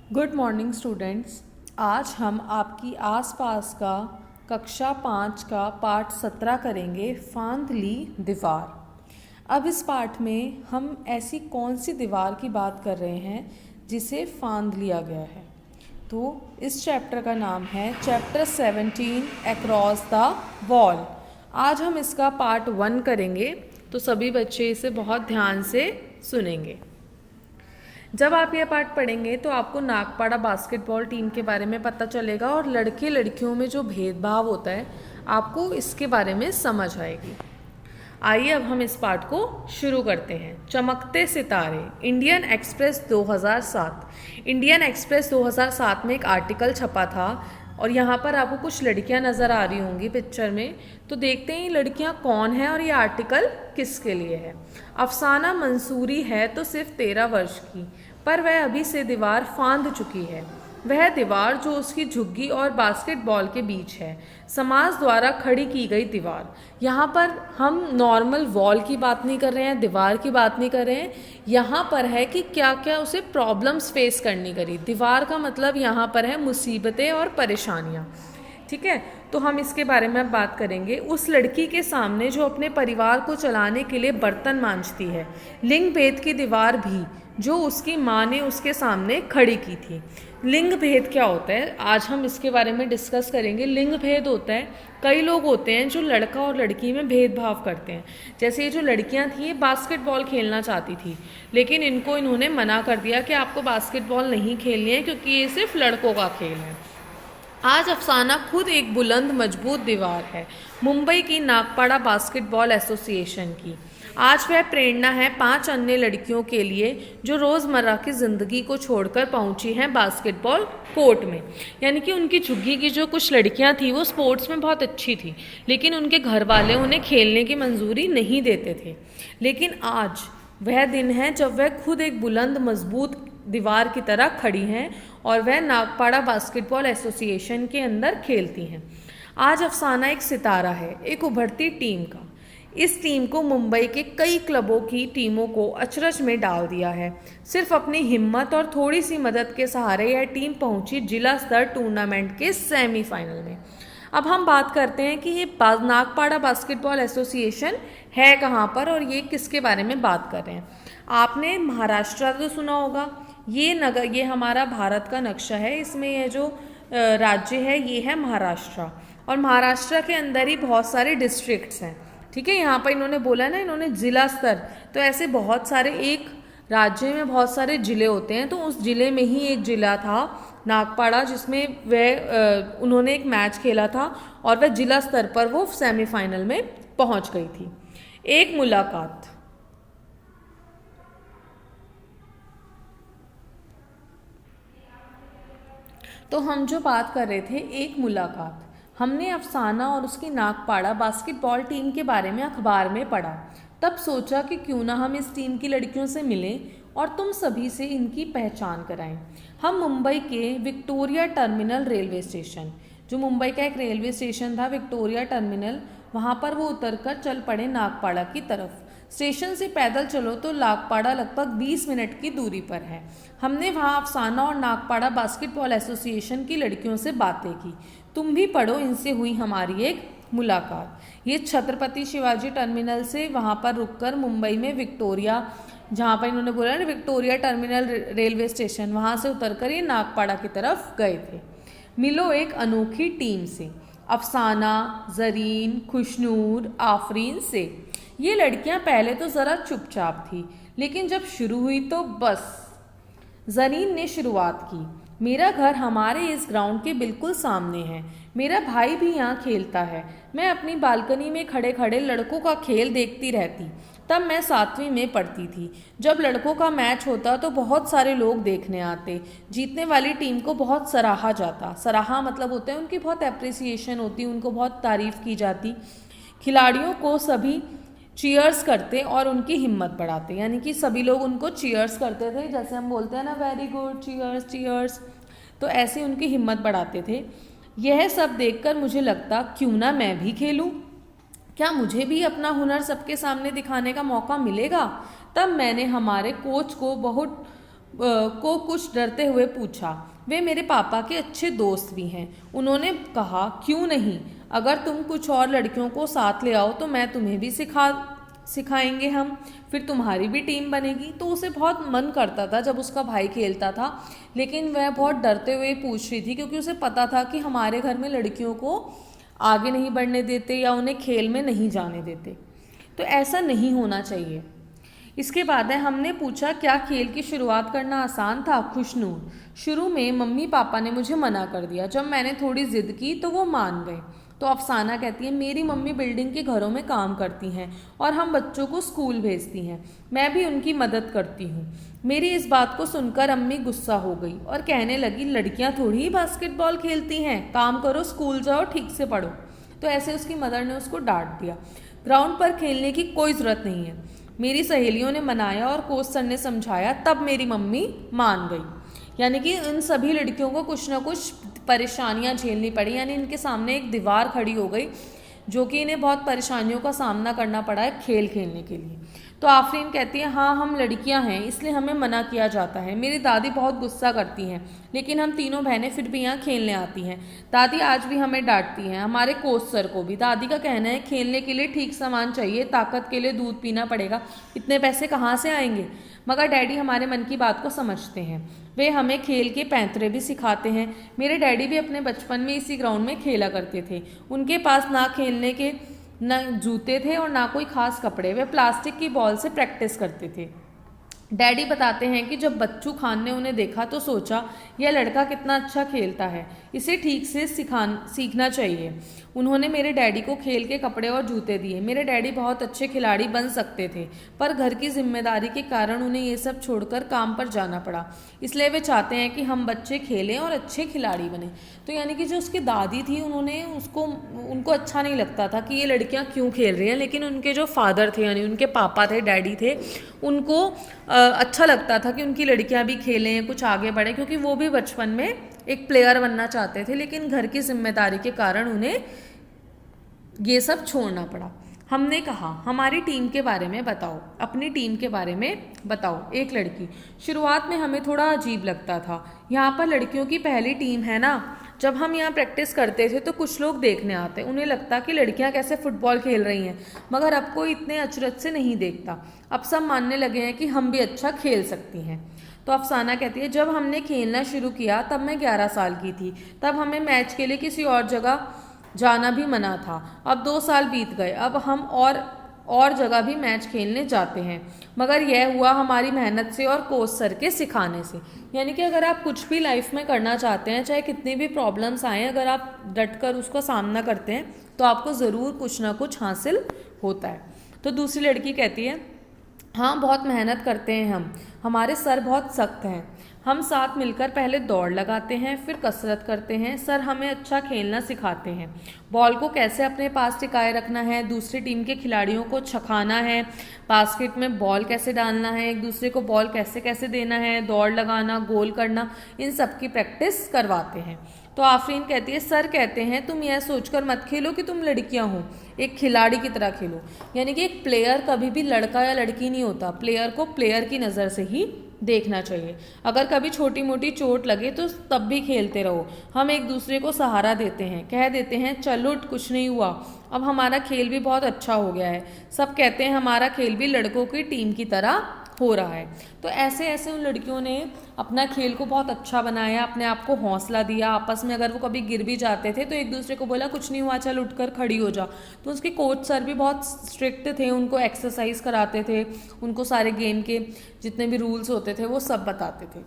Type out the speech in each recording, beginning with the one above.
Good morning students. आज हम आपकी आसपास का कक्षा 5 का पाठ 17 करेंगे, फांद ली दीवार। अब इस पाठ में हम ऐसी कौन सी दीवार की बात कर रहे हैं जिसे फांद लिया गया है। तो इस चैप्टर का नाम है चैप्टर 17 अक्रॉस द वॉल। आज हम इसका पार्ट 1 करेंगे, तो सभी बच्चे इसे बहुत ध्यान से सुनेंगे। जब आप यह पाठ पढ़ेंगे तो आपको नागपाड़ा बास्केटबॉल टीम के बारे में पता चलेगा और लड़के लड़कियों में जो भेदभाव होता है आपको इसके बारे में समझ आएगी। आइए अब हम इस पाठ को शुरू करते हैं। चमकते सितारे, इंडियन एक्सप्रेस 2007। इंडियन एक्सप्रेस 2007 में एक आर्टिकल छपा था और यहाँ पर आपको कुछ लड़कियाँ नज़र आ रही होंगी पिक्चर में। तो देखते हैं ये लड़कियाँ कौन हैं और ये आर्टिकल किसके लिए है। अफसाना मंसूरी है तो सिर्फ 13 वर्ष की, पर वह अभी से दीवार फांद चुकी है। वह दीवार जो उसकी झुग्गी और बास्केटबॉल के बीच है, समाज द्वारा खड़ी की गई दीवार। यहाँ पर हम नॉर्मल वॉल की बात नहीं कर रहे हैं, दीवार की बात नहीं कर रहे हैं। यहाँ पर है कि क्या क्या उसे प्रॉब्लम्स फेस करनी करी। दीवार का मतलब यहाँ पर है मुसीबतें और परेशानियाँ। ठीक है, तो हम इसके बारे में अब बात करेंगे। उस लड़की के सामने जो अपने परिवार को चलाने के लिए बर्तन मांजती है। लिंग भेद की दीवार भी जो उसकी माँ ने उसके सामने खड़ी की थी। लिंग भेद क्या होता है, आज हम इसके बारे में डिस्कस करेंगे। लिंग भेद होता है, कई लोग होते हैं जो लड़का और लड़की में भेदभाव करते हैं। जैसे ये जो लड़कियां थी ये बास्केटबॉल खेलना चाहती थी, लेकिन इन्होंने मना कर दिया कि आपको बास्केटबॉल नहीं खेलनी है क्योंकि ये सिर्फ लड़कों का खेल है। आज अफसाना खुद एक बुलंद मजबूत दीवार है, मुंबई की नागपाड़ा बास्केटबॉल एसोसिएशन की। आज वह प्रेरणा है 5 अन्य लड़कियों के लिए जो रोज़मर्रा की ज़िंदगी को छोड़कर पहुंची हैं बास्केटबॉल कोर्ट में। यानी कि उनकी झुग्गी की जो कुछ लड़कियां थी वो स्पोर्ट्स में बहुत अच्छी थी, लेकिन उनके घर वाले उन्हें खेलने की मंजूरी नहीं देते थे। लेकिन आज वह दिन है जब वह खुद एक बुलंद मजबूत दीवार की तरह खड़ी हैं और वह नागपाड़ा बास्केटबॉल एसोसिएशन के अंदर खेलती हैं। आज अफसाना एक सितारा है, एक उभरती टीम का। इस टीम को मुंबई के कई क्लबों की टीमों को अचरज में डाल दिया है। सिर्फ अपनी हिम्मत और थोड़ी सी मदद के सहारे यह टीम पहुंची जिला स्तर टूर्नामेंट के सेमीफाइनल में। अब हम बात करते हैं कि ये नागपाड़ा बास्केटबॉल एसोसिएशन है कहाँ पर और ये किसके बारे में बात कर रहे हैं। आपने महाराष्ट्र तो सुना होगा। ये हमारा भारत का नक्शा है, इसमें यह जो राज्य है ये है महाराष्ट्र, और महाराष्ट्र के अंदर ही बहुत सारे डिस्ट्रिक्ट्स हैं। ठीक है, यहाँ पर इन्होंने बोला ना, इन्होंने जिला स्तर, तो ऐसे बहुत सारे, एक राज्य में बहुत सारे जिले होते हैं, तो उस जिले में ही एक जिला था नागपाड़ा जिसमें वह उन्होंने एक मैच खेला था और वह जिला स्तर पर वो सेमीफाइनल में पहुंच गई थी। एक मुलाकात। तो हम जो बात कर रहे थे, एक मुलाकात, हमने अफसाना और उसकी नागपाड़ा बास्केटबॉल टीम के बारे में अखबार में पढ़ा। तब सोचा कि क्यों ना हम इस टीम की लड़कियों से मिलें और तुम सभी से इनकी पहचान कराएं। हम मुंबई के विक्टोरिया टर्मिनल रेलवे स्टेशन, जो मुंबई का एक रेलवे स्टेशन था विक्टोरिया टर्मिनल, वहाँ पर वो उतरकर चल पड़े नागपाड़ा की तरफ। स्टेशन से पैदल चलो तो नागपाड़ा लगभग 20 मिनट की दूरी पर है। हमने वहाँ अफसाना और नागपाड़ा बास्केटबॉल एसोसिएशन की लड़कियों से बातें की। तुम भी पढ़ो, इनसे हुई हमारी एक मुलाकात। ये छत्रपति शिवाजी टर्मिनल से वहाँ पर रुककर मुंबई में विक्टोरिया, जहाँ पर इन्होंने बोला ना विक्टोरिया टर्मिनल रेलवे स्टेशन, वहाँ से उतरकर ये नागपाड़ा की तरफ गए थे। मिलो एक अनोखी टीम से, अफसाना, जरीन, खुशनूर, आफरीन से। ये लड़कियां पहले तो ज़रा चुपचाप थी, लेकिन जब शुरू हुई तो बस। जरीन ने शुरुआत की, मेरा घर हमारे इस ग्राउंड के बिल्कुल सामने है। मेरा भाई भी यहाँ खेलता है। मैं अपनी बालकनी में खड़े खड़े लड़कों का खेल देखती रहती। तब मैं 7वीं में पढ़ती थी। जब लड़कों का मैच होता तो बहुत सारे लोग देखने आते। जीतने वाली टीम को बहुत सराहा जाता। सराहा मतलब होता है उनकी बहुत अप्रिसिएशन होती, उनको बहुत तारीफ़ की जाती। खिलाड़ियों को सभी चीयर्स करते और उनकी हिम्मत बढ़ाते, यानी कि सभी लोग उनको चीयर्स करते थे, जैसे हम बोलते हैं ना वेरी गुड, चीयर्स चीयर्स, तो ऐसे उनकी हिम्मत बढ़ाते थे। यह सब देखकर मुझे लगता क्यों ना मैं भी खेलूं, क्या मुझे भी अपना हुनर सबके सामने दिखाने का मौका मिलेगा। तब मैंने हमारे कोच को बहुत को कुछ डरते हुए पूछा। वे मेरे पापा के अच्छे दोस्त भी हैं। उन्होंने कहा, क्यों नहीं, अगर तुम कुछ और लड़कियों को साथ ले आओ तो मैं तुम्हें भी सिखाएंगे हम, फिर तुम्हारी भी टीम बनेगी। तो उसे बहुत मन करता था जब उसका भाई खेलता था, लेकिन वह बहुत डरते हुए पूछ रही थी, क्योंकि उसे पता था कि हमारे घर में लड़कियों को आगे नहीं बढ़ने देते या उन्हें खेल में नहीं जाने देते। तो ऐसा नहीं होना चाहिए। इसके बाद है, हमने पूछा, क्या खेल की शुरुआत करना आसान था? खुशनूर, शुरू में मम्मी पापा ने मुझे मना कर दिया। जब मैंने थोड़ी जिद की तो वो मान गए। तो अफसाना कहती है, मेरी मम्मी बिल्डिंग के घरों में काम करती हैं और हम बच्चों को स्कूल भेजती हैं। मैं भी उनकी मदद करती हूँ। मेरी इस बात को सुनकर अम्मी गुस्सा हो गई और कहने लगी, लड़कियाँ थोड़ी ही बास्केटबॉल खेलती हैं, काम करो, स्कूल जाओ, ठीक से पढ़ो। तो ऐसे उसकी मदर ने उसको डांट दिया। ग्राउंड पर खेलने की कोई ज़रूरत नहीं है। मेरी सहेलियों ने मनाया और कोच सर ने समझाया, तब मेरी मम्मी मान गई। यानी कि इन सभी लड़कियों को कुछ ना कुछ परेशानियां झेलनी पड़ी, यानी इनके सामने एक दीवार खड़ी हो गई जो कि इन्हें बहुत परेशानियों का सामना करना पड़ा है खेल खेलने के लिए। तो आफरीन कहती है, हाँ हम लड़कियां हैं इसलिए हमें मना किया जाता है। मेरी दादी बहुत गुस्सा करती हैं, लेकिन हम तीनों बहनें फिर भी यहाँ खेलने आती हैं। दादी आज भी हमें डांटती हैं, हमारे कोच सर को भी। दादी का कहना है, खेलने के लिए ठीक सामान चाहिए, ताकत के लिए दूध पीना पड़ेगा, इतने पैसे कहाँ से आएंगे? मगर डैडी हमारे मन की बात को समझते हैं। वे हमें खेल के पैंतरे भी सिखाते हैं। मेरे डैडी भी अपने बचपन में इसी ग्राउंड में खेला करते थे। उनके पास ना खेलने के न जूते थे और ना कोई खास कपड़े। वे प्लास्टिक की बॉल से प्रैक्टिस करते थे। डैडी बताते हैं कि जब बच्चू खान ने उन्हें देखा तो सोचा, यह लड़का कितना अच्छा खेलता है, इसे ठीक से सीखना चाहिए। उन्होंने मेरे डैडी को खेल के कपड़े और जूते दिए। मेरे डैडी बहुत अच्छे खिलाड़ी बन सकते थे, पर घर की जिम्मेदारी के कारण उन्हें ये सब छोड़कर काम पर जाना पड़ा। इसलिए वे चाहते हैं कि हम बच्चे खेलें और अच्छे खिलाड़ी बने। तो यानी कि जो उसकी दादी थी, उनको अच्छा नहीं लगता था कि ये लड़कियां क्यों खेल रही हैं, लेकिन उनके जो फादर थे, यानी उनके पापा थे, डैडी थे, उनको अच्छा लगता था कि उनकी लड़कियां भी खेलें, कुछ आगे बढ़े, क्योंकि वो भी बचपन में एक प्लेयर बनना चाहते थे, लेकिन घर की जिम्मेदारी के कारण उन्हें ये सब छोड़ना पड़ा। हमने कहा, हमारी टीम के बारे में बताओ, अपनी टीम के बारे में बताओ। एक लड़की, शुरुआत में हमें थोड़ा अजीब लगता था, यहाँ पर लड़कियों की पहली टीम है ना। जब हम यहाँ प्रैक्टिस करते थे तो कुछ लोग देखने आते, उन्हें लगता कि लड़कियाँ कैसे फुटबॉल खेल रही हैं, मगर अब कोई इतने अचरज से नहीं देखता। अब सब मानने लगे हैं कि हम भी अच्छा खेल सकती हैं। तो अफसाना कहती है, जब हमने खेलना शुरू किया तब मैं 11 साल की थी। तब हमें मैच के लिए किसी और जगह जाना भी मना था। अब 2 साल बीत गए, अब हम और जगह भी मैच खेलने जाते हैं, मगर यह हुआ हमारी मेहनत से और कोच सर के सिखाने से। यानी कि अगर आप कुछ भी लाइफ में करना चाहते हैं, चाहे कितनी भी प्रॉब्लम्स आएँ, अगर आप डट कर उसका सामना करते हैं तो आपको ज़रूर कुछ ना कुछ हासिल होता है। तो दूसरी लड़की कहती है, हाँ बहुत मेहनत करते हैं हमारे सर बहुत सख्त हैं। हम साथ मिलकर पहले दौड़ लगाते हैं, फिर कसरत करते हैं। सर हमें अच्छा खेलना सिखाते हैं, बॉल को कैसे अपने पास टिकाए रखना है, दूसरी टीम के खिलाड़ियों को छकाना है, बास्केट में बॉल कैसे डालना है, एक दूसरे को बॉल कैसे कैसे देना है, दौड़ लगाना, गोल करना, इन सब की प्रैक्टिस करवाते हैं। तो आफरीन कहती है, सर कहते हैं तुम यह सोचकर मत खेलो कि तुम लड़कियां हो, एक खिलाड़ी की तरह खेलो। यानी कि एक प्लेयर कभी भी लड़का या लड़की नहीं होता, प्लेयर को प्लेयर की नज़र से ही देखना चाहिए। अगर कभी छोटी मोटी चोट लगे तो तब भी खेलते रहो। हम एक दूसरे को सहारा देते हैं, कह देते हैं चलो कुछ नहीं हुआ, अब हमारा खेल भी बहुत अच्छा हो गया है। सब कहते हैं हमारा खेल भी लड़कों की टीम की तरह हो रहा है। तो ऐसे ऐसे उन लड़कियों ने अपना खेल को बहुत अच्छा बनाया, अपने आप को हौसला दिया। आपस में अगर वो कभी गिर भी जाते थे तो एक दूसरे को बोला कुछ नहीं हुआ, चल उठकर खड़ी हो जा। तो उसके कोच सर भी बहुत स्ट्रिक्ट थे, उनको एक्सरसाइज कराते थे, उनको सारे गेम के जितने भी रूल्स होते थे वो सब बताते थे।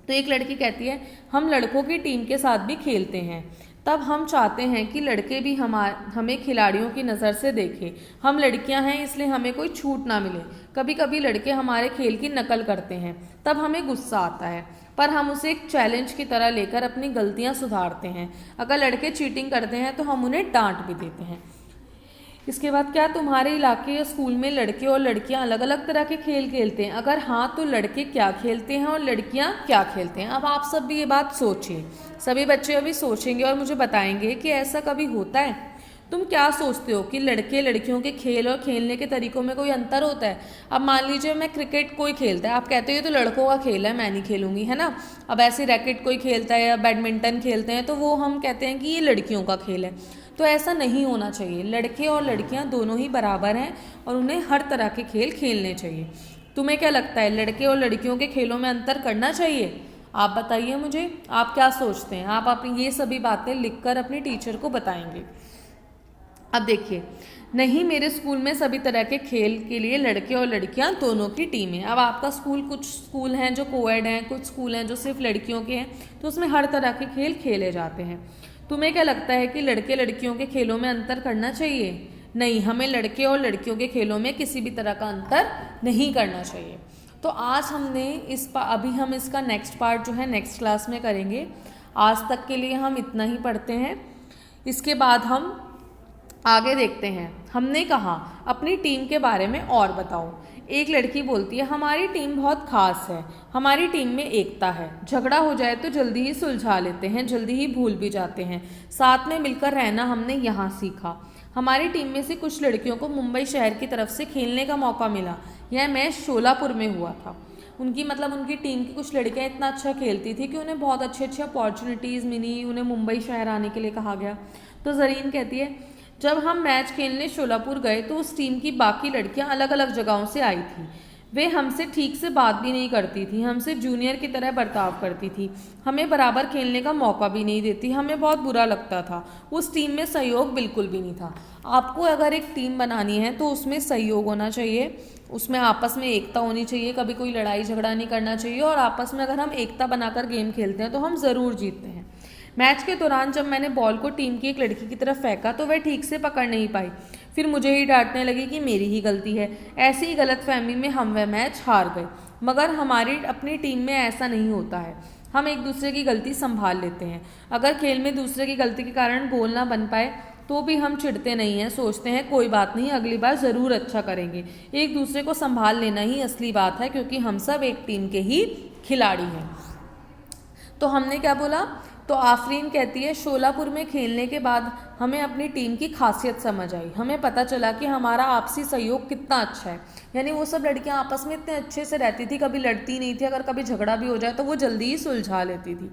तो एक लड़की कहती है, हम लड़कों की टीम के साथ भी खेलते हैं, तब हम चाहते हैं कि लड़के भी हमें खिलाड़ियों की नज़र से देखें। हम लड़कियां हैं इसलिए हमें कोई छूट ना मिले। कभी कभी लड़के हमारे खेल की नकल करते हैं, तब हमें गुस्सा आता है, पर हम उसे एक चैलेंज की तरह लेकर अपनी गलतियां सुधारते हैं। अगर लड़के चीटिंग करते हैं तो हम उन्हें डांट भी देते हैं। इसके बाद, क्या तुम्हारे इलाके या स्कूल में लड़के और लड़कियां अलग अलग तरह के खेल खेलते हैं? अगर हाँ तो लड़के क्या खेलते हैं और लड़कियां क्या खेलते हैं? अब आप सब भी ये बात सोचिए, सभी बच्चे अभी सोचेंगे और मुझे बताएंगे कि ऐसा कभी होता है। तुम क्या सोचते हो कि लड़के लड़कियों के खेल और खेलने के तरीकों में कोई अंतर होता है? अब मान लीजिए मैं क्रिकेट कोई खेलता है, आप कहते हो ये तो लड़कों का खेल है, मैं नहीं खेलूंगी, है ना। अब ऐसे रैकेट कोई खेलता है या बैडमिंटन खेलते हैं तो वो हम कहते हैं कि ये लड़कियों का खेल है। तो ऐसा नहीं होना चाहिए, लड़के और लड़कियां दोनों ही बराबर हैं और उन्हें हर तरह के खेल खेलने चाहिए। तुम्हें क्या लगता है, लड़के और लड़कियों के खेलों में अंतर करना चाहिए? आप बताइए मुझे, आप क्या सोचते हैं? आप अपनी ये सभी बातें लिखकर अपनी टीचर को बताएंगे। अब देखिए, नहीं, मेरे स्कूल में सभी तरह के खेल के लिए लड़के और लड़कियां दोनों की टीम है। अब आपका स्कूल, कुछ स्कूल हैं जो कोएड हैं, कुछ स्कूल हैं जो सिर्फ लड़कियों के हैं, तो उसमें हर तरह के खेल खेले जाते हैं। तुम्हें क्या लगता है कि लड़के लड़कियों के खेलों में अंतर करना चाहिए? नहीं, हमें लड़के और लड़कियों के खेलों में किसी भी तरह का अंतर नहीं करना चाहिए। तो आज हमने अभी हम इसका नेक्स्ट पार्ट जो है नेक्स्ट क्लास में करेंगे। आज तक के लिए हम इतना ही पढ़ते हैं, इसके बाद हम आगे देखते हैं। हमने कहा अपनी टीम के बारे में और बताओ। एक लड़की बोलती है हमारी टीम बहुत खास है, हमारी टीम में एकता है, झगड़ा हो जाए तो जल्दी ही सुलझा लेते हैं, जल्दी ही भूल भी जाते हैं, साथ में मिलकर रहना हमने यहाँ सीखा। हमारी टीम में से कुछ लड़कियों को मुंबई शहर की तरफ से खेलने का मौका मिला। यह मैच शोलापुर में हुआ था। उनकी टीम की कुछ लड़कियां इतना अच्छा खेलती थी कि उन्हें बहुत अच्छे अच्छे अपॉर्चुनिटीज़ मिली, उन्हें मुंबई शहर आने के लिए कहा गया। तो जरीन कहती है जब हम मैच खेलने शोलापुर गए तो उस टीम की बाकी लड़कियां अलग अलग जगहों से आई थी। वे हमसे ठीक से बात भी नहीं करती थी, हमसे जूनियर की तरह बर्ताव करती थी, हमें बराबर खेलने का मौका भी नहीं देती। हमें बहुत बुरा लगता था। उस टीम में सहयोग बिल्कुल भी नहीं था। आपको अगर एक टीम बनानी है तो उसमें सहयोग होना चाहिए, उसमें आपस में एकता होनी चाहिए, कभी कोई लड़ाई झगड़ा नहीं करना चाहिए, और आपस में अगर हम एकता बनाकर गेम खेलते हैं तो हम ज़रूर जीतते हैं। मैच के दौरान जब मैंने बॉल को टीम की एक लड़की की तरफ फेंका तो वह ठीक से पकड़ नहीं पाई, फिर मुझे ही डांटने लगी कि मेरी ही गलती है। ऐसी ही गलतफहमी में हम वह मैच हार गए। मगर हमारी अपनी टीम में ऐसा नहीं होता है, हम एक दूसरे की गलती संभाल लेते हैं। अगर खेल में दूसरे की गलती के कारण गोल ना बन पाए तो भी हम चिढ़ते नहीं हैं, सोचते हैं कोई बात नहीं, अगली बार ज़रूर अच्छा करेंगे। एक दूसरे को संभाल लेना ही असली बात है, क्योंकि हम सब एक टीम के ही खिलाड़ी हैं। तो हमने क्या बोला? तो आफरीन कहती है शोलापुर में खेलने के बाद हमें अपनी टीम की खासियत समझ आई। हमें पता चला कि हमारा आपसी सहयोग कितना अच्छा है। यानी वो सब लड़कियां आपस में इतने अच्छे से रहती थी, कभी लड़ती नहीं थी, अगर कभी झगड़ा भी हो जाए तो वो जल्दी ही सुलझा लेती थी।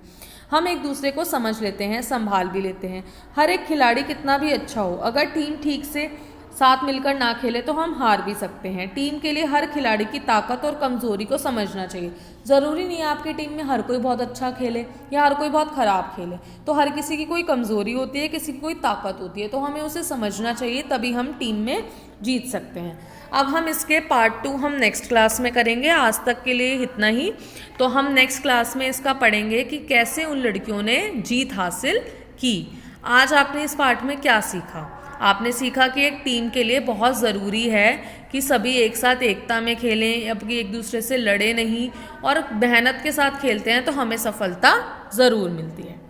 हम एक दूसरे को समझ लेते हैं, संभाल भी लेते हैं। हर एक खिलाड़ी कितना भी अच्छा हो, अगर टीम ठीक से साथ मिलकर ना खेले तो हम हार भी सकते हैं। टीम के लिए हर खिलाड़ी की ताकत और कमजोरी को समझना चाहिए। ज़रूरी नहीं है आपकी टीम में हर कोई बहुत अच्छा खेले या हर कोई बहुत ख़राब खेले, तो हर किसी की कोई कमज़ोरी होती है, किसी की कोई ताकत होती है, तो हमें उसे समझना चाहिए, तभी हम टीम में जीत सकते हैं। अब हम इसके पार्ट 2 हम नेक्स्ट क्लास में करेंगे। आज तक के लिए इतना ही। तो हम नेक्स्ट क्लास में इसका पढ़ेंगे कि कैसे उन लड़कियों ने जीत हासिल की। आज आपने इस पार्ट में क्या सीखा? आपने सीखा कि एक टीम के लिए बहुत ज़रूरी है कि सभी एक साथ एकता में खेलें, अब एक दूसरे से लड़े नहीं, और मेहनत के साथ खेलते हैं तो हमें सफलता ज़रूर मिलती है।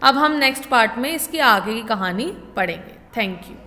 अब हम नेक्स्ट पार्ट में इसकी आगे की कहानी पढ़ेंगे। Thank you.